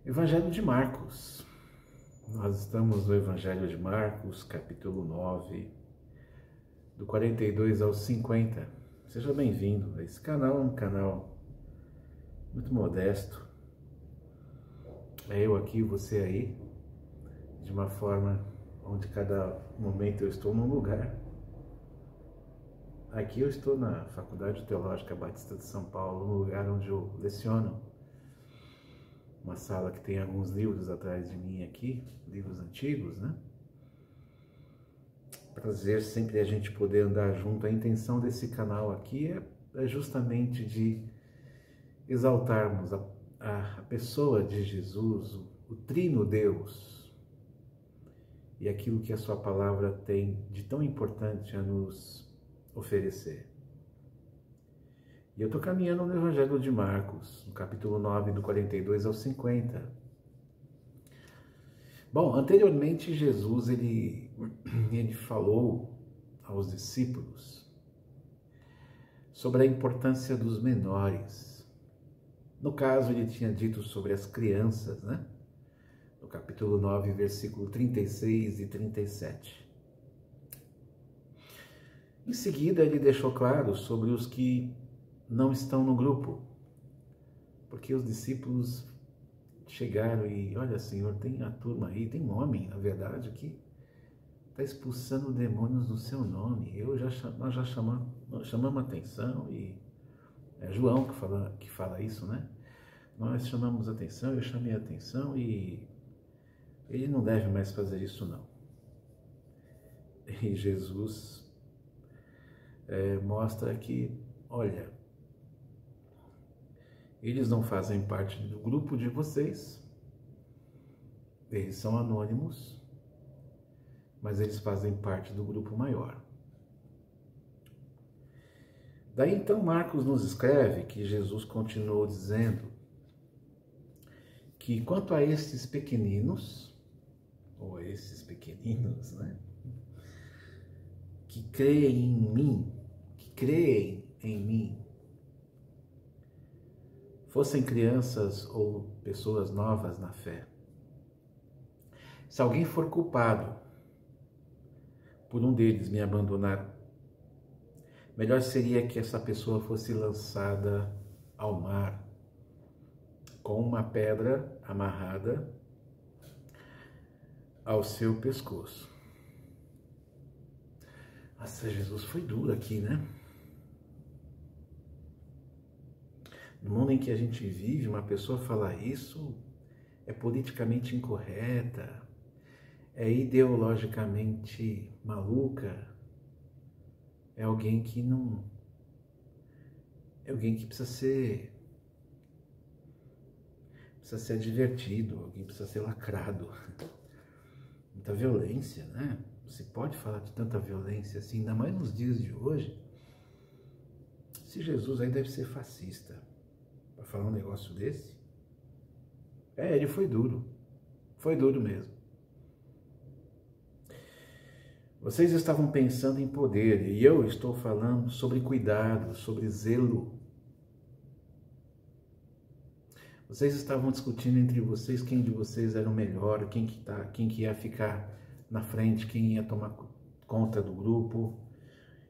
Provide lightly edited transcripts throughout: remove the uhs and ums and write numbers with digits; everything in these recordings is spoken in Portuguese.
Evangelho de Marcos. Nós estamos no Evangelho de Marcos, capítulo 9, do 42 ao 50. Seja bem-vindo. Esse canal é um canal muito modesto. É eu aqui, você aí, de uma forma onde cada momento eu estou num lugar. Aqui eu estou na Faculdade Teológica Batista de São Paulo, no lugar onde eu leciono. Uma sala que tem alguns livros atrás de mim aqui, livros antigos, né? Prazer sempre a gente poder andar junto. A intenção desse canal aqui é justamente de exaltarmos a pessoa de Jesus, o Trino Deus, e aquilo que a sua palavra tem de tão importante a nos oferecer. E eu estou caminhando no Evangelho de Marcos, no capítulo 9, do 42 ao 50. Bom, anteriormente Jesus, ele falou aos discípulos sobre a importância dos menores. No caso, ele tinha dito sobre as crianças, né? No capítulo 9, versículo 36 e 37. Em seguida, ele deixou claro sobre os que não estão no grupo, porque os discípulos chegaram e, olha, Senhor, tem a turma aí, tem um homem, na verdade, que está expulsando demônios no seu nome. Nós já chamamos atenção, e é João que fala isso, né? Nós chamamos atenção, eu chamei atenção, e ele não deve mais fazer isso, não. E Jesus mostra que, olha, eles não fazem parte do grupo de vocês, eles são anônimos, mas eles fazem parte do grupo maior. Daí então Marcos nos escreve que Jesus continuou dizendo que quanto a esses pequeninos, ou a esses pequeninos, né, que creem em mim, fossem crianças ou pessoas novas na fé, se alguém for culpado por um deles me abandonar, melhor seria que essa pessoa fosse lançada ao mar com uma pedra amarrada ao seu pescoço. Nossa, Jesus foi duro aqui, né? No mundo em que a gente vive, uma pessoa falar isso é politicamente incorreta, é ideologicamente maluca, é alguém que não... é alguém que precisa ser advertido, alguém precisa ser lacrado. Muita violência, né? Você pode falar de tanta violência assim, ainda mais nos dias de hoje. Se Jesus aí deve ser fascista para falar um negócio desse. Ele foi duro mesmo. Vocês estavam pensando em poder, e eu estou falando sobre cuidado, sobre zelo. Vocês estavam discutindo entre vocês quem de vocês era o melhor, quem que ia ficar na frente, quem ia tomar conta do grupo.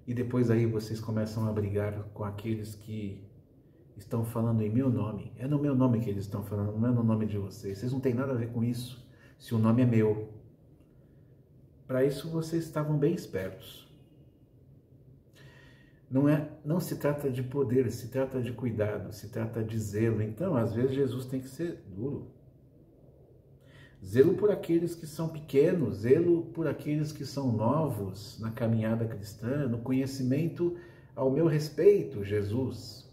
E depois aí vocês começam a brigar com aqueles que estão falando em meu nome. É no meu nome que eles estão falando, não é no nome de vocês. Vocês não têm nada a ver com isso, se o nome é meu. Para isso vocês estavam bem espertos. Não se trata de poder, se trata de cuidado, se trata de zelo. Então, às vezes, Jesus tem que ser duro. Zelo por aqueles que são pequenos, zelo por aqueles que são novos na caminhada cristã, no conhecimento ao meu respeito, Jesus.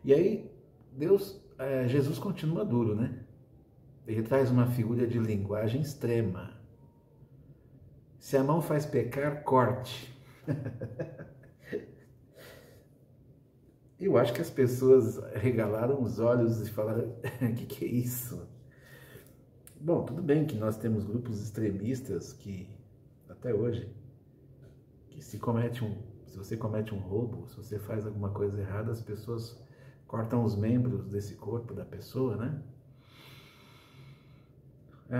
E aí, Jesus continua duro, né? Ele traz uma figura de linguagem extrema. Se a mão faz pecar, corte. Eu acho que as pessoas regalaram os olhos e falaram, o que é isso? Bom, tudo bem que nós temos grupos extremistas que, até hoje, que se você comete um roubo, se você faz alguma coisa errada, as pessoas cortam os membros desse corpo da pessoa, né?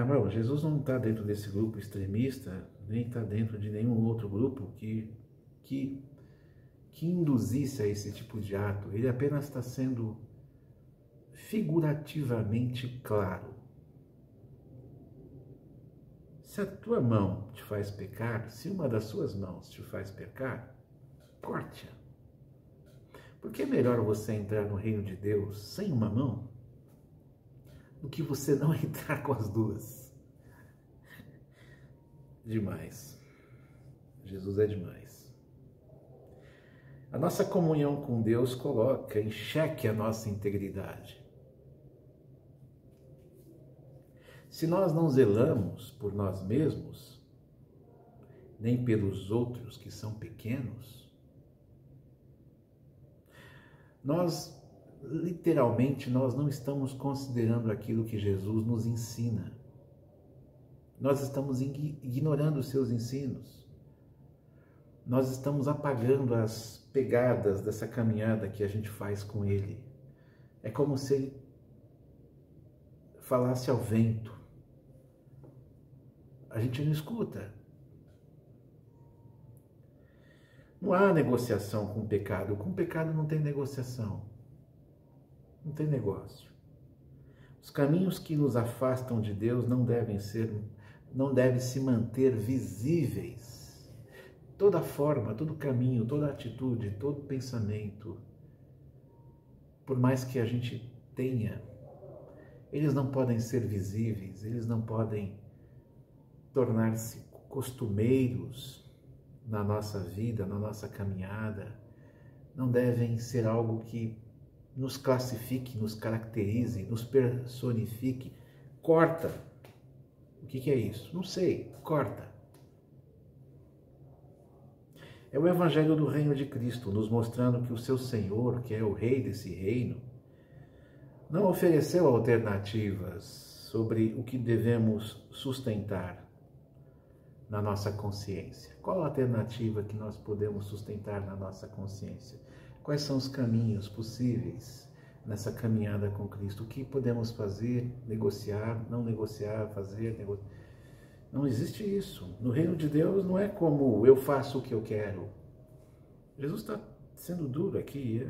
Bom, Jesus não está dentro desse grupo extremista, nem está dentro de nenhum outro grupo que induzisse a esse tipo de ato. Ele apenas está sendo figurativamente claro. Se a tua mão te faz pecar, se uma das suas mãos te faz pecar, corte-a. Porque é melhor você entrar no reino de Deus sem uma mão do que você não entrar com as duas. Demais. Jesus é demais. A nossa comunhão com Deus coloca em xeque a nossa integridade. Se nós não zelamos por nós mesmos, nem pelos outros que são pequenos, literalmente, nós não estamos considerando aquilo que Jesus nos ensina. Nós estamos ignorando os seus ensinos. Nós estamos apagando as pegadas dessa caminhada que a gente faz com Ele. É como se Ele falasse ao vento. A gente não escuta. Não há negociação com o pecado. Com o pecado não tem negociação. Não tem negócio. Os caminhos que nos afastam de Deus não devem se manter visíveis. Toda forma, todo caminho, toda atitude, todo pensamento, por mais que a gente tenha, eles não podem ser visíveis, eles não podem tornar-se costumeiros na nossa vida, na nossa caminhada, não devem ser algo que nos classifique, nos caracterize, nos personifique. Corta. O que é isso? Não sei. Corta. É o Evangelho do Reino de Cristo, nos mostrando que o seu Senhor, que é o Rei desse reino, não ofereceu alternativas sobre o que devemos sustentar na nossa consciência. Qual a alternativa que nós podemos sustentar na nossa consciência? Quais são os caminhos possíveis nessa caminhada com Cristo? O que podemos fazer, negociar, não negociar, fazer, negociar? Não existe isso. No reino de Deus não é como eu faço o que eu quero. Jesus está sendo duro aqui.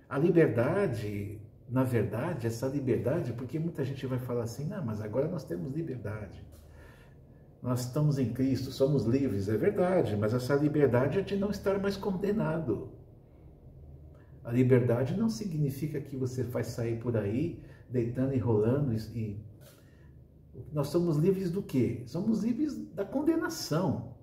A liberdade, na verdade, essa liberdade, porque muita gente vai falar assim, não, mas agora nós temos liberdade. Nós estamos em Cristo, somos livres, é verdade, mas essa liberdade é de não estar mais condenado. A liberdade não significa que você vai sair por aí deitando e rolando e... Nós somos livres do quê? Somos livres da condenação.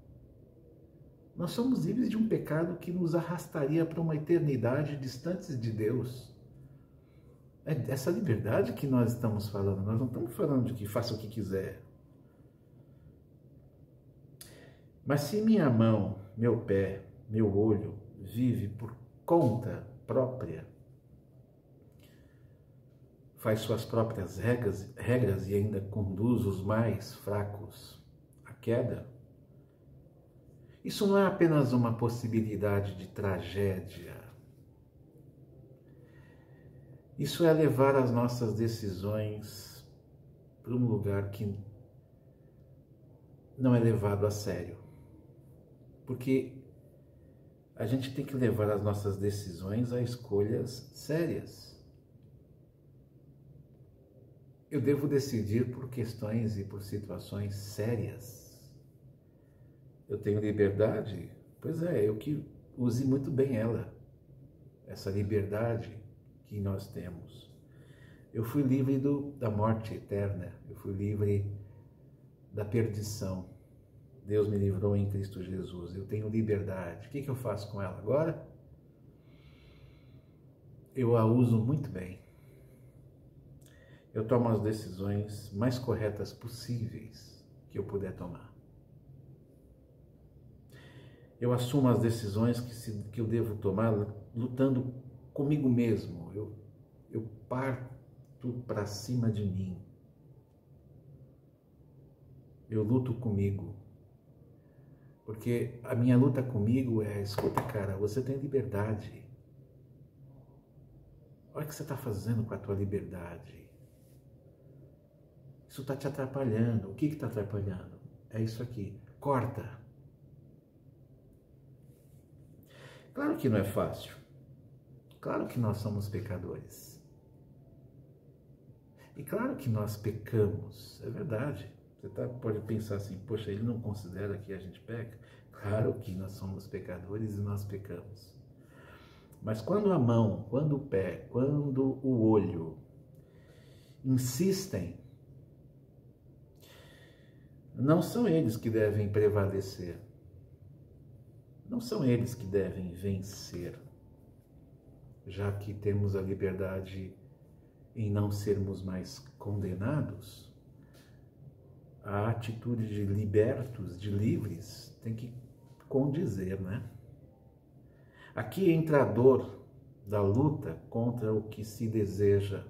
Nós somos livres de um pecado que nos arrastaria para uma eternidade distantes de Deus. É essa liberdade que nós estamos falando. Nós não estamos falando de que faça o que quiser. Mas se minha mão, meu pé, meu olho vive por conta própria, faz suas próprias regras e ainda conduz os mais fracos à queda, isso não é apenas uma possibilidade de tragédia. Isso é levar as nossas decisões para um lugar que não é levado a sério. Porque a gente tem que levar as nossas decisões a escolhas sérias. Eu devo decidir por questões e por situações sérias. Eu tenho liberdade? Pois é, eu que use muito bem ela, essa liberdade que nós temos. Eu fui livre da morte eterna, eu fui livre da perdição. Deus me livrou em Cristo Jesus, eu tenho liberdade. O que eu faço com ela agora? Eu a uso muito bem. Eu tomo as decisões mais corretas possíveis que eu puder tomar. Eu assumo as decisões que eu devo tomar lutando comigo mesmo. Eu parto para cima de mim. Eu luto comigo. Porque a minha luta comigo é, escuta, cara, você tem liberdade. Olha o que você está fazendo com a tua liberdade. Isso está te atrapalhando. O que está atrapalhando? É isso aqui. Corta. Claro que não é fácil. Claro que nós somos pecadores. E claro que nós pecamos. É verdade. Você pode pensar assim, poxa, ele não considera que a gente peca? Claro que nós somos pecadores e nós pecamos. Mas quando a mão, quando o pé, quando o olho insistem, não são eles que devem prevalecer. Não são eles que devem vencer. Já que temos a liberdade em não sermos mais condenados, a atitude de libertos, de livres, tem que condizer, né? Aqui entra a dor da luta contra o que se deseja.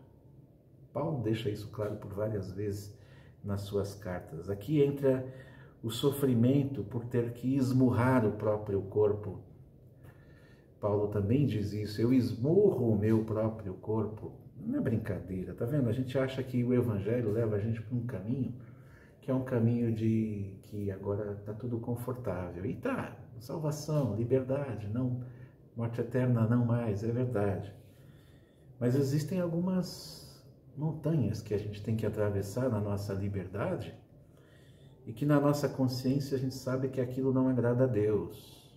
Paulo deixa isso claro por várias vezes nas suas cartas. Aqui entra o sofrimento por ter que esmurrar o próprio corpo. Paulo também diz isso, eu esmurro o meu próprio corpo. Não é brincadeira, tá vendo? A gente acha que o evangelho leva a gente para um caminho que é um caminho de que agora está tudo confortável. E tá, salvação, liberdade, não, morte eterna não mais, é verdade. Mas existem algumas montanhas que a gente tem que atravessar na nossa liberdade e que na nossa consciência a gente sabe que aquilo não agrada a Deus.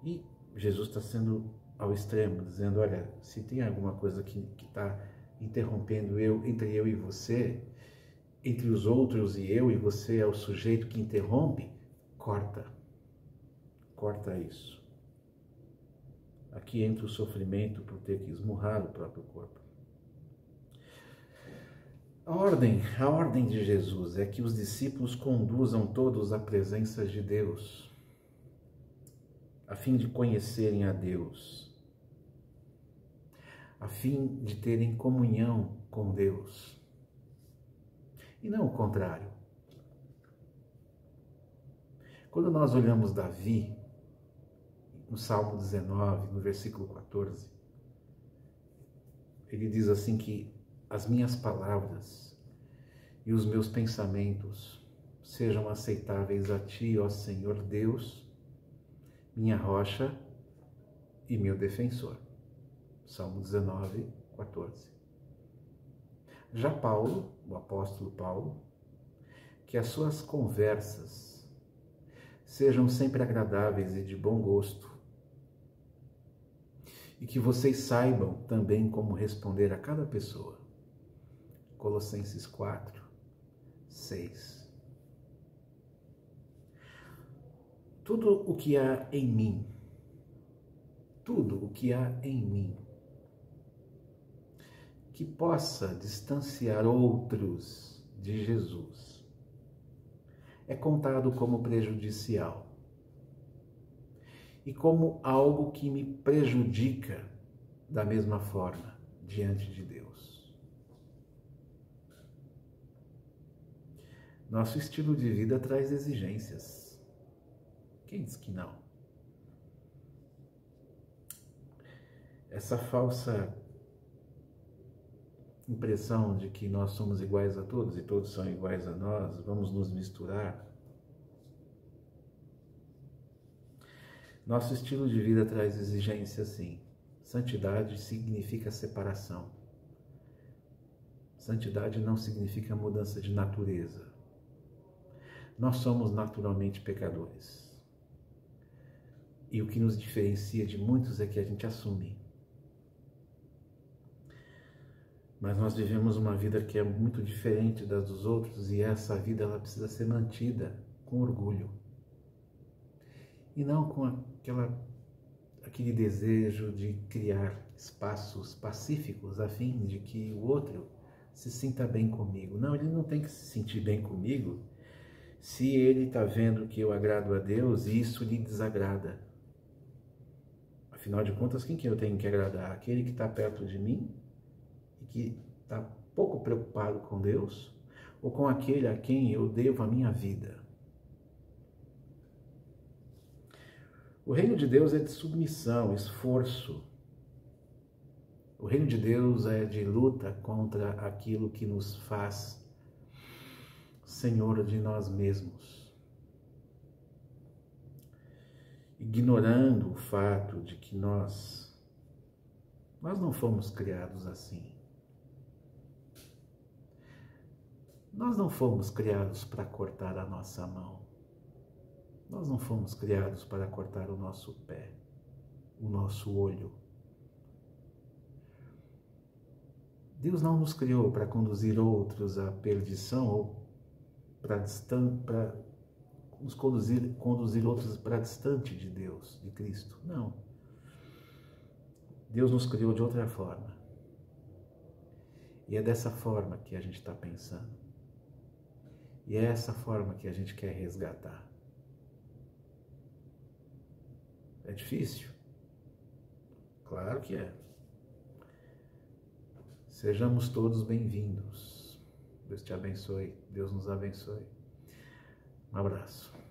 E Jesus está sendo ao extremo, dizendo, olha, se tem alguma coisa que está interrompendo entre eu e você, entre os outros e eu, e você é o sujeito que interrompe, corta. Corta isso. Aqui entra o sofrimento por ter que esmurrar o próprio corpo. A ordem de Jesus é que os discípulos conduzam todos à presença de Deus, a fim de conhecerem a Deus, a fim de terem comunhão com Deus. E não o contrário. Quando nós olhamos Davi, no Salmo 19, no versículo 14, ele diz assim que as minhas palavras e os meus pensamentos sejam aceitáveis a Ti, ó Senhor Deus, minha rocha e meu defensor. Salmo 19, 14. Já Paulo, o apóstolo Paulo, que as suas conversas sejam sempre agradáveis e de bom gosto, e que vocês saibam também como responder a cada pessoa. Colossenses 4, 6. Tudo o que há em mim, tudo o que há em mim, que possa distanciar outros de Jesus, é contado como prejudicial e como algo que me prejudica da mesma forma diante de Deus. Nosso estilo de vida traz exigências. Quem diz que não? Essa falsa impressão de que nós somos iguais a todos e todos são iguais a nós, vamos nos misturar. Nosso estilo de vida traz exigência, sim. Santidade significa separação. Santidade não significa mudança de natureza. Nós somos naturalmente pecadores. E o que nos diferencia de muitos é que a gente assume. Mas nós vivemos uma vida que é muito diferente das dos outros e essa vida ela precisa ser mantida com orgulho. E não com aquele desejo de criar espaços pacíficos a fim de que o outro se sinta bem comigo. Não, ele não tem que se sentir bem comigo se ele está vendo que eu agrado a Deus e isso lhe desagrada. Afinal de contas, quem que eu tenho que agradar? Aquele que está perto de mim e que está pouco preocupado com Deus? Ou com aquele a quem eu devo a minha vida? O reino de Deus é de submissão, esforço. O reino de Deus é de luta contra aquilo que nos faz senhor de nós mesmos, ignorando o fato de que nós não fomos criados assim. Nós não fomos criados para cortar a nossa mão. Nós não fomos criados para cortar o nosso pé, o nosso olho. Deus não nos criou para conduzir outros à perdição ou para nos conduzir outros para distante de Deus, de Cristo. Não. Deus nos criou de outra forma. E é dessa forma que a gente está pensando. E é essa forma que a gente quer resgatar. É difícil? Claro que é. Sejamos todos bem-vindos. Deus te abençoe. Deus nos abençoe. Um abraço.